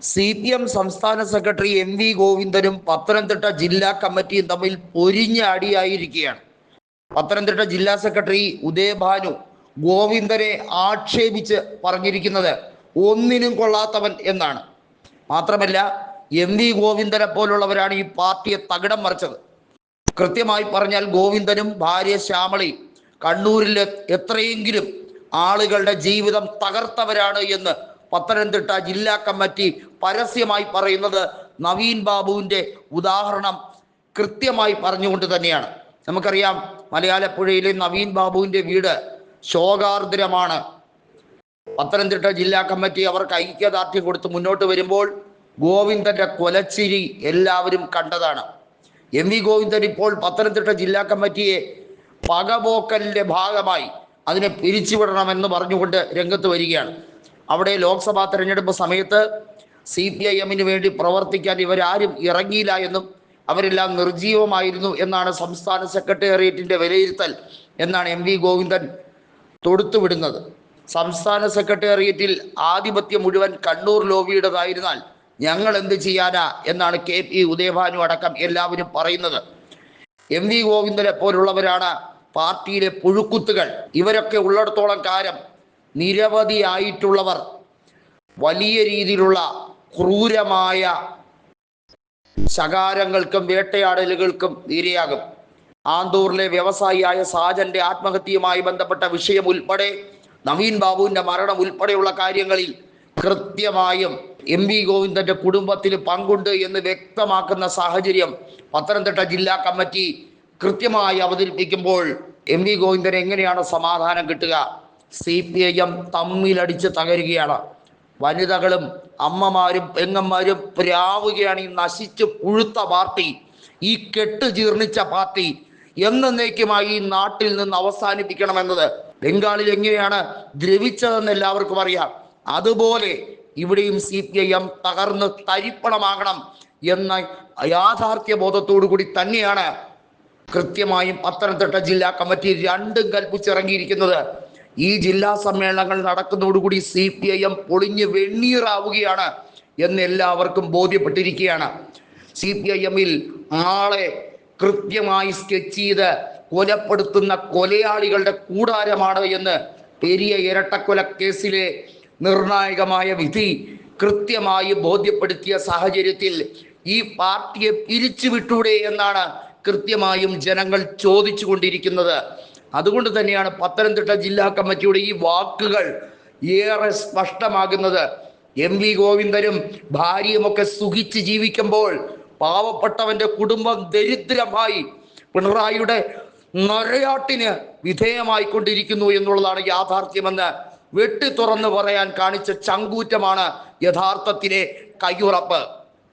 CPM സംസ്ഥാന secretary MV ഗോവിന്ദനും Pathanamthitta ജില്ലാ കമ്മിറ്റിയും തമ്മിൽ പൊരിഞ്ഞടിയായിരിക്കുകയാണ്. പത്തനംതിട്ട ജില്ലാ സെക്രട്ടറി ഉദയഭാനു ഗോവിന്ദനെ ആക്ഷേപിച്ച് പറഞ്ഞിരിക്കുന്നത് ഒന്നിനും കൊള്ളാത്തവൻ എന്നാണ്. മാത്രമല്ല MV ഗോവിന്ദനെ പോലുള്ളവരാണ് ഈ പാർട്ടിയെ തകിടം മറിച്ചത്. കൃത്യമായി പറഞ്ഞാൽ ഗോവിന്ദനും ഭാര്യ ശ്യാമളയും കണ്ണൂരിൽ എത്രയെങ്കിലും ആളുകളുടെ ജീവിതം തകർത്തവരാണ് എന്ന് പത്തനംതിട്ട ജില്ലാ കമ്മിറ്റി പരസ്യമായി പറയുന്നത് നവീൻ ബാബുവിൻ്റെ ഉദാഹരണം കൃത്യമായി പറഞ്ഞുകൊണ്ട് തന്നെയാണ്. നമുക്കറിയാം, മലയാളപ്പുഴയിലെ നവീൻ ബാബുവിൻ്റെ വീട് ശോകാർദ്രമാണ്. പത്തനംതിട്ട ജില്ലാ കമ്മിറ്റി അവർക്ക് ഐക്യദാർഢ്യം കൊടുത്ത് മുന്നോട്ട് വരുമ്പോൾ ഗോവിന്ദന്റെ കൊലച്ചിരി എല്ലാവരും കണ്ടതാണ്. MV ഗോവിന്ദൻ ഇപ്പോൾ പത്തനംതിട്ട ജില്ലാ കമ്മിറ്റിയെ പകപോക്കലിൻ്റെ ഭാഗമായി അതിനെ പിരിച്ചുവിടണമെന്ന് പറഞ്ഞുകൊണ്ട് രംഗത്ത് വരികയാണ്. അവിടെ ലോക്സഭാ തെരഞ്ഞെടുപ്പ് സമയത്ത് CPIM-ന് വേണ്ടി പ്രവർത്തിക്കാൻ ഇവരാരും ഇറങ്ങിയില്ല എന്നും അവരെല്ലാം നിർജീവമായിരുന്നു എന്നാണ് സംസ്ഥാന സെക്രട്ടേറിയറ്റിൻ്റെ വിലയിരുത്തൽ എന്നാണ് MV ഗോവിന്ദൻ തൊടുത്തുവിടുന്നത്. സംസ്ഥാന സെക്രട്ടേറിയറ്റിൽ ആധിപത്യം മുഴുവൻ കണ്ണൂർ ലോബിയുടേതായിരുന്നാൽ ഞങ്ങൾ എന്ത് ചെയ്യാനാ എന്നാണ് KP ഉദയഭാനു അടക്കം എല്ലാവരും പറയുന്നത്. MV ഗോവിന്ദനെ പോലുള്ളവരാണ് പാർട്ടിയിലെ പുഴുക്കുത്തുകൾ. ഇവരൊക്കെ ഉള്ളിടത്തോളം കാലം നിരവധിയായിട്ടുള്ളവർ വലിയ രീതിയിലുള്ള ക്രൂരമായ ശകാരങ്ങൾക്കും വേട്ടയാടലുകൾക്കും ഇരയാകും. ആന്തൂറിലെ വ്യവസായിയായ സാജന്റെ ആത്മഹത്യയുമായി ബന്ധപ്പെട്ട വിഷയം ഉൾപ്പെടെ നവീൻ ബാബുവിൻ്റെ മരണം ഉൾപ്പെടെയുള്ള കാര്യങ്ങളിൽ കൃത്യമായും MV ഗോവിന്ദന്റെ കുടുംബത്തിന് പങ്കുണ്ട് എന്ന് വ്യക്തമാക്കുന്ന സാഹചര്യം പത്തനംതിട്ട ജില്ലാ കമ്മിറ്റി കൃത്യമായി അവതരിപ്പിക്കുമ്പോൾ MV ഗോവിന്ദന് എങ്ങനെയാണ് സമാധാനം കിട്ടുക? CPIM തമ്മിലടിച്ച് തകരുകയാണ്. വനിതകളും അമ്മമാരും പെങ്ങന്മാരും പ്രാവുകയാണ്. ഈ നശിച്ച് പുഴുത്ത പാർട്ടി, ഈ കെട്ട് ജീർണിച്ച പാർട്ടി എന്നേക്കുമായി ഈ നാട്ടിൽ നിന്ന് അവസാനിപ്പിക്കണമെന്നത് ബംഗാളിൽ എങ്ങനെയാണ് ദ്രവിച്ചതെന്ന് എല്ലാവർക്കും അറിയാം. അതുപോലെ ഇവിടെയും CPIM തകർന്ന് തരിപ്പണമാകണം എന്ന യാഥാർത്ഥ്യ ബോധത്തോടു കൂടി തന്നെയാണ് കൃത്യമായും പത്തനംതിട്ട ജില്ലാ കമ്മിറ്റി രണ്ടും കൽപ്പിച്ചിറങ്ങിയിരിക്കുന്നത്. ഈ ജില്ലാ സമ്മേളനങ്ങൾ നടക്കുന്നതോടുകൂടി CPIM പൊളിഞ്ഞ് വെണ്ണീറാവുകയാണ് എന്ന് എല്ലാവർക്കും ബോധ്യപ്പെട്ടിരിക്കുകയാണ്. CPIM-ൽ ആളെ കൃത്യമായി സ്കെച്ച് ചെയ്ത് കൊലപ്പെടുത്തുന്ന കൊലയാളികളുടെ കൂടാരമാണ് എന്ന് പെരിയ ഇരട്ടക്കൊല കേസിലെ നിർണായകമായ വിധി കൃത്യമായി ബോധ്യപ്പെടുത്തിയ സാഹചര്യത്തിൽ ഈ പാർട്ടിയെ പിരിച്ചുവിട്ടൂടെ എന്നാണ് കൃത്യമായും ജനങ്ങൾ ചോദിച്ചു കൊണ്ടിരിക്കുന്നത്. അതുകൊണ്ട് തന്നെയാണ് പത്തനംതിട്ട ജില്ലാ കമ്മിറ്റിയുടെ ഈ വാക്കുകൾ ഏറെ സ്പഷ്ടമാകുന്നത്. MV ഗോവിന്ദനും ഭാര്യയുമൊക്കെ സുഖിച്ച് ജീവിക്കുമ്പോൾ പാവപ്പെട്ടവന്റെ കുടുംബം ദരിദ്രമായി പിണറായിയുടെ നരയാട്ടിന് വിധേയമായിക്കൊണ്ടിരിക്കുന്നു എന്നുള്ളതാണ് യാഥാർത്ഥ്യമെന്ന് വെട്ടി തുറന്നു പറയാൻ കാണിച്ച ചങ്കൂറ്റമാണ് യഥാർത്ഥത്തിലെ കയ്യുറപ്പ്.